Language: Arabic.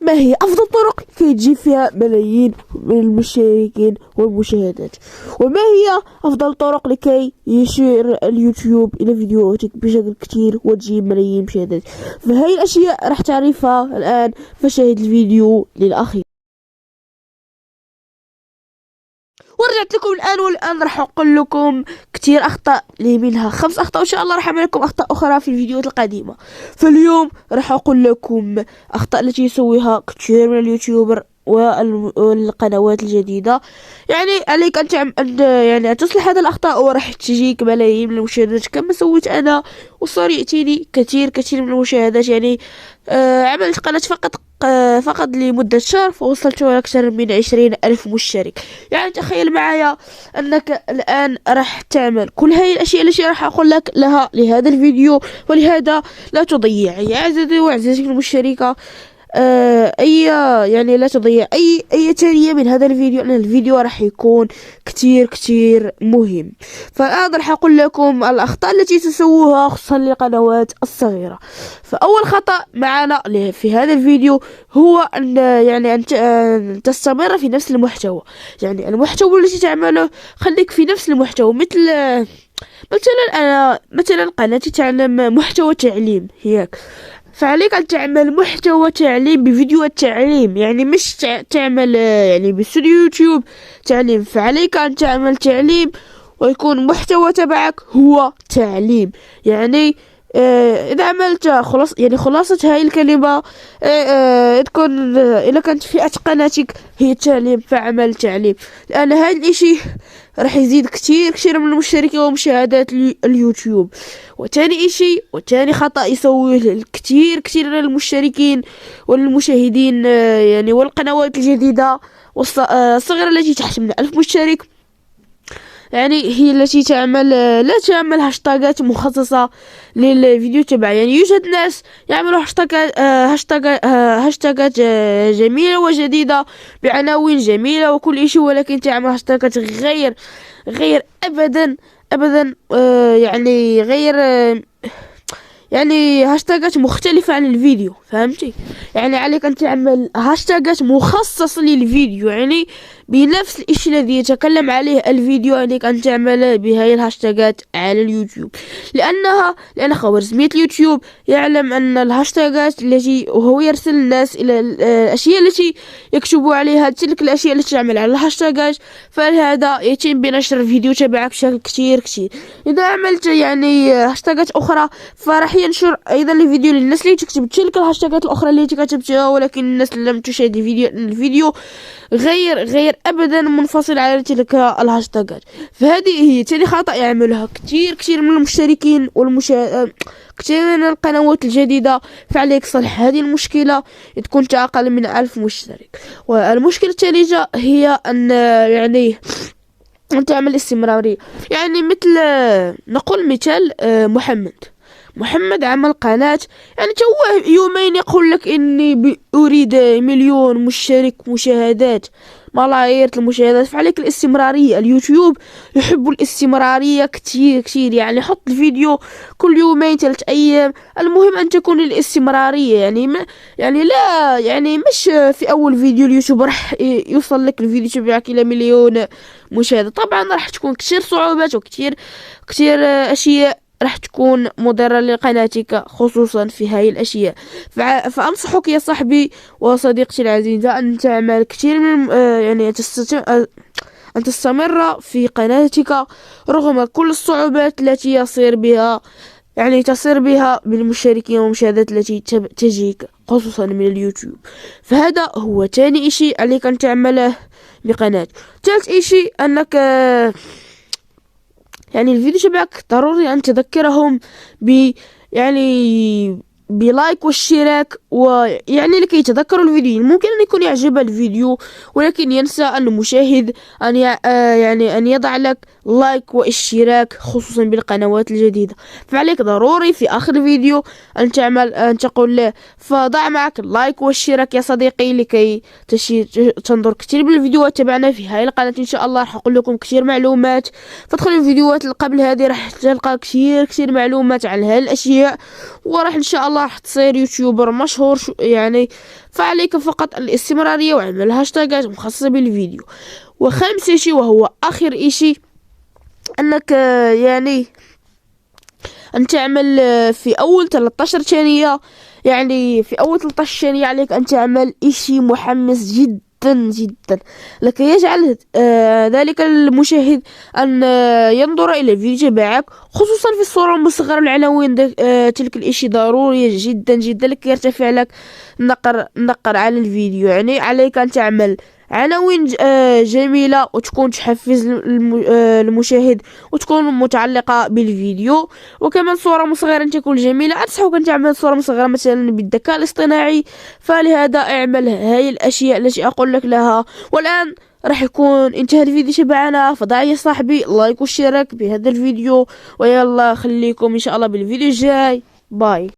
ما هي أفضل طرق كي تجيب فيها ملايين من المشتركين والمشاهدات، وما هي أفضل طرق لكي يشير اليوتيوب إلى فيديوهاتك بشكل كتير وتجيب ملايين مشاهدات. فهي الأشياء راح تعرفها الآن، فشاهد الفيديو للأخير. ورجعت لكم والآن راح أقول لكم كتير أخطاء لي، منها 5 أخطاء، وإن شاء الله راح أعمل لكم أخطاء أخرى في الفيديوهات القديمة. فاليوم راح أقول لكم أخطاء التي يسويها كتير من اليوتيوبر والقنوات الجديدة. يعني عليك أن تصلح هذه الأخطاء، وراح تجيك ملايين من المشاهدات كما سويت أنا، وصار يأتيني كتير من المشاهدات. يعني عملت قناة فقط لمدة شهر، فوصلت أكثر من 20,000 مشترك. يعني تخيل معايا أنك الآن راح تعمل كل هاي الأشياء التي راح أقول لك لها لهذا الفيديو، ولهذا لا تضيع يا عزيزي وعزيزتي المشتركة لا تضيع اي ثانية من هذا الفيديو، لان الفيديو راح يكون كتير مهم. فالان راح اقول لكم الاخطاء التي تسووها خصوصا للقنوات الصغيرة. فاول خطأ معنا في هذا الفيديو هو ان تستمر في نفس المحتوى. يعني المحتوى الذي تعمله خليك في نفس المحتوى، مثلا قناتي تعلم محتوى تعليم هيك، فعليك أن تعمل محتوى تعليم بفيديوهات تعليم، يعني مش تعمل يعني باستوديو يوتيوب تعليم. فعليك أن تعمل تعليم ويكون محتوى تبعك هو تعليم. يعني إذا عملت خلاصة هاي الكلمة، تكون إذا كانت فئة قناتك هي التعليم فعمل تعليم، لأن هذا الإشي راح يزيد كتير من المشتركين ومشاهدات اليوتيوب. وتاني خطأ يسويه كتير من المشتركين والمشاهدين يعني والقنوات الجديدة والصغيرة التي تحت من 1000 مشترك، يعني هي التي لا تعمل هاشتاجات مخصصة للفيديو تبعها. يعني يوجد ناس يعملوا هاشتاجات جميلة وجديدة بعناوين جميلة وكل شيء، ولكن تعمل هاشتاجات غير أبدا يعني هاشتاجات مختلفة عن الفيديو، فهمتي؟ يعني عليك أن تعمل هاشتاجات مخصصة للفيديو، يعني بنفس الشيء الذي يتكلم عليه الفيديو عليك أن تعمل بهاي الهاشتاجات على اليوتيوب، لأن خوارزمية اليوتيوب يعلم أن الهاشتاجات وهو يرسل الناس إلى الأشياء التي يكتبوا عليها تلك الأشياء التي تعمل على الهاشتاجات، فلهذا يتم بنشر الفيديو تبعك بشكل كتير. إذا عملت يعني هاشتاجات أخرى فراح ينشر أيضا الفيديو للناس اللي تكتب تلك الهاشتاجات الأخرى اللي كتبتها، ولكن الناس لم تشاهد الفيديو غير أبدا منفصل على تلك الهاشتاجات. فهذه هي تاني خطأ يعملها كتير من المشتركين كتير من القنوات الجديدة. فعليك صلح هذه المشكلة، تكون أقل من 1000 مشترك. والمشكلة الثالثة هي أن أن تعمل استمرارية. يعني نقول مثال محمد عمل قناة، يعني توه يومين يقول لك اني اريد 1,000,000 مشترك مشاهدات، ملايير المشاهدات. فعليك الاستمرارية، اليوتيوب يحب الاستمرارية كتير. يعني حط الفيديو كل يومين 3 ايام، المهم ان تكون الاستمرارية. يعني مش في اول فيديو اليوتيوب راح يوصل لك الفيديو تبعك الى 1,000,000 مشاهدة. طبعا راح تكون كتير صعوبات وكتير اشياء راح تكون مضرة لقناتك، خصوصا في هاي الأشياء. فأنصحك يا صاحبي وصديقتي العزيزة أن تعمل كثير من أن تستمر في قناتك رغم كل الصعوبات التي تصير بها بالمشتركين والمشاهدات التي تجيك خصوصا من اليوتيوب. فهذا هو تاني إشي عليك أن تعمله بقناتك. ثالث إشي أنك يعني الفيديو تبعك ضروري أن تذكرهم بلايك والاشتراك، ويعني لكي يتذكروا الفيديو. ممكن أن يكون يعجب الفيديو ولكن ينسى المشاهد أن يضع لك لايك واشتراك خصوصا بالقنوات الجديدة. فعليك ضروري في آخر الفيديو أن تقول له فضع معك اللايك والاشتراك يا صديقي، لكي تنظر كثير من الفيديوهات تبعنا في هاي القناة. إن شاء الله راح أقول لكم كثير معلومات، فادخل الفيديوهات اللي قبل هذه راح تلقى كثير معلومات عن هاي الأشياء، وراح إن شاء الله الله تصير يوتيوبر مشهور يعني فعليك فقط الاستمرارية وعمل هاشتاجات مخصصة بالفيديو. وخامس شيء وهو آخر شيء أنك يعني أن تعمل في أول 13 ثانية، يعني في أول 13 ثانية عليك أن تعمل إشي محمس جدا جدا لكي يجعل ذلك المشاهد أن ينظر إلى الفيديو تبعك، خصوصا في الصورة المصغرة والعناوين. تلك الإشي ضرورية جدا جدا لكي يرتفع لك نقر على الفيديو. يعني عليك أن تعمل عناوين جميلة وتكون تحفز المشاهد وتكون متعلقة بالفيديو، وكمان صورة مصغرة تكون جميلة. أنصحك أن تعمل صورة مصغرة مثلا بالذكاء الاصطناعي. فلهذا اعمل هاي الأشياء التي أقول لك لها. والآن راح يكون انتهى الفيديو تبعنا، فضع يا صاحبي لايك واشتراك بهذا الفيديو، ويلا خليكم إن شاء الله بالفيديو الجاي. باي.